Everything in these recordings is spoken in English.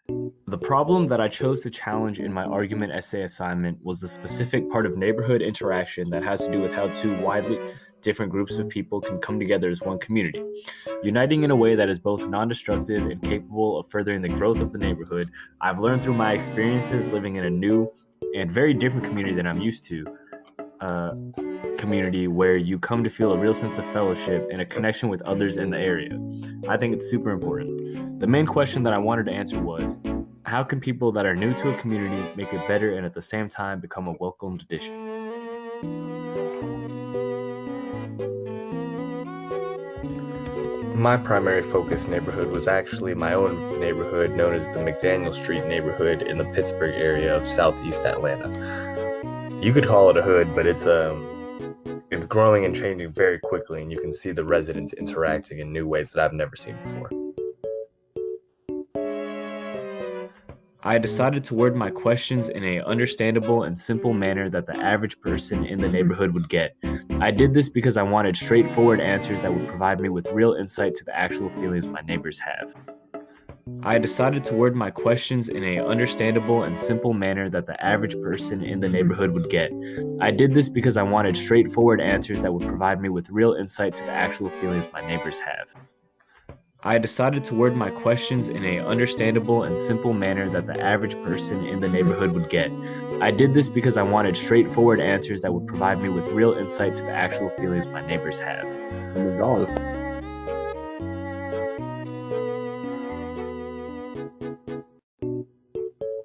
The problem that I chose to challenge in my argument essay assignment was the specific part of neighborhood interaction that has to do with how two widely different groups of people can come together as one community, uniting in a way that is both non-destructive and capable of furthering the growth of the neighborhood. I've learned through my experiences living in a new and very different community than I'm used to, uh, community where you come to feel a real sense of fellowship and a connection with others in the area. I think it's super important. The main question that I wanted to answer was, how can people that are new to a community make it better and at the same time become a welcomed addition? My primary focus neighborhood was actually my own neighborhood known as the McDaniel Street neighborhood in the Pittsburgh area of southeast Atlanta. You could call it a hood, but it's growing and changing very quickly, and you can see the residents interacting in new ways that I've never seen before. I decided to word my questions in a understandable and simple manner that the average person in the neighborhood would get. I did this because I wanted straightforward answers that would provide me with real insight to the actual feelings my neighbors have. I decided to word my questions in a understandable and simple manner that the average person in the neighborhood would get. I did this because I wanted straightforward answers that would provide me with real insight to the actual feelings my neighbors have. I decided to word my questions in a understandable and simple manner that the average person in the neighborhood would get. I did this because I wanted straightforward answers that would provide me with real insight to the actual feelings my neighbors have.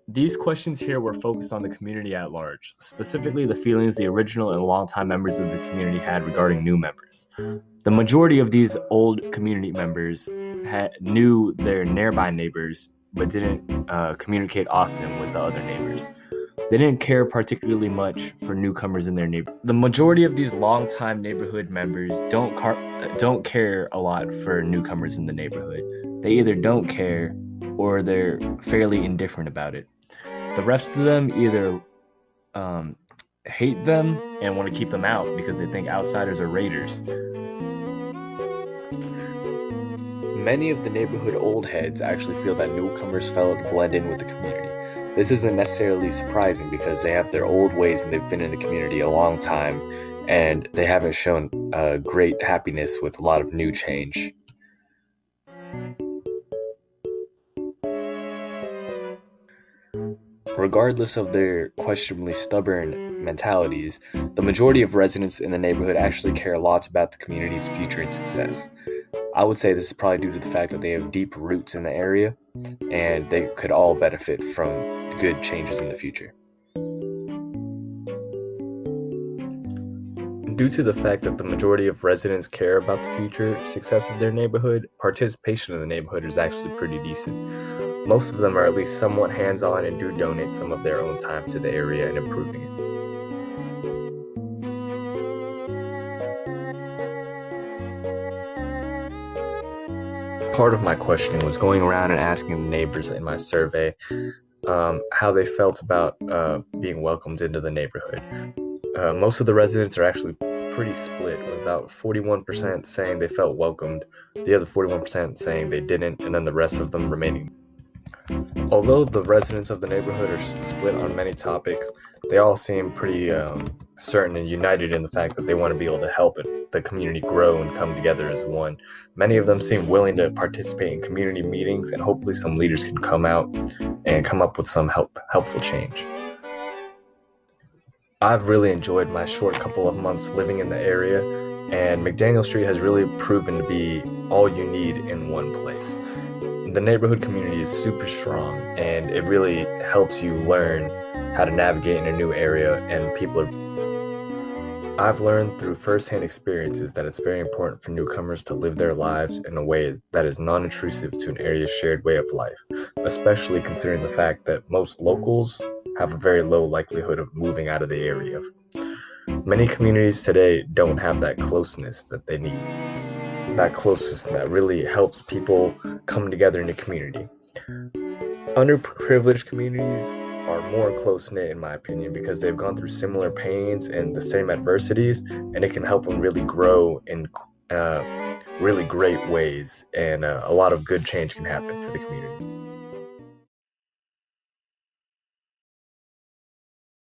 These questions here were focused on the community at large, specifically the feelings the original and longtime members of the community had regarding new members. The majority of these old community members knew their nearby neighbors, but didn't communicate often with the other neighbors. They didn't care particularly much for newcomers in their neighborhood. The majority of these longtime neighborhood members don't care a lot for newcomers in the neighborhood. They either don't care or they're fairly indifferent about it. The rest of them either hate them and want to keep them out because they think outsiders are raiders. Many of the neighborhood old heads actually feel that newcomers fail to blend in with the community. This isn't necessarily surprising because they have their old ways and they've been in the community a long time and they haven't shown great happiness with a lot of new change. Regardless of their questionably stubborn mentalities, the majority of residents in the neighborhood actually care lots about the community's future and success. I would say this is probably due to the fact that they have deep roots in the area and they could all benefit from good changes in the future. Due to the fact that the majority of residents care about the future success of their neighborhood, participation in the neighborhood is actually pretty decent. Most of them are at least somewhat hands-on and do donate some of their own time to the area and improving it. Part of my questioning was going around and asking the neighbors in my survey how they felt about being welcomed into the neighborhood. Most of the residents are actually pretty split, with about 41% saying they felt welcomed, the other 41% saying they didn't, and then the rest of them remaining. Although the residents of the neighborhood are split on many topics, they all seem pretty certain and united in the fact that they want to be able to help the community grow and come together as one. Many of them seem willing to participate in community meetings, and hopefully some leaders can come out and come up with some helpful change. I've really enjoyed my short couple of months living in the area, and McDaniel Street has really proven to be all you need in one place. The neighborhood community is super strong, and it really helps you learn how to navigate in a new area, and I've learned through first-hand experiences that it's very important for newcomers to live their lives in a way that is non-intrusive to an area's shared way of life, especially considering the fact that most locals have a very low likelihood of moving out of the area. Many communities today don't have that closeness that they need, that closeness that really helps people come together in a community. Underprivileged communities are more close-knit in my opinion because they've gone through similar pains and the same adversities, and it can help them really grow in really great ways, and a lot of good change can happen for the community.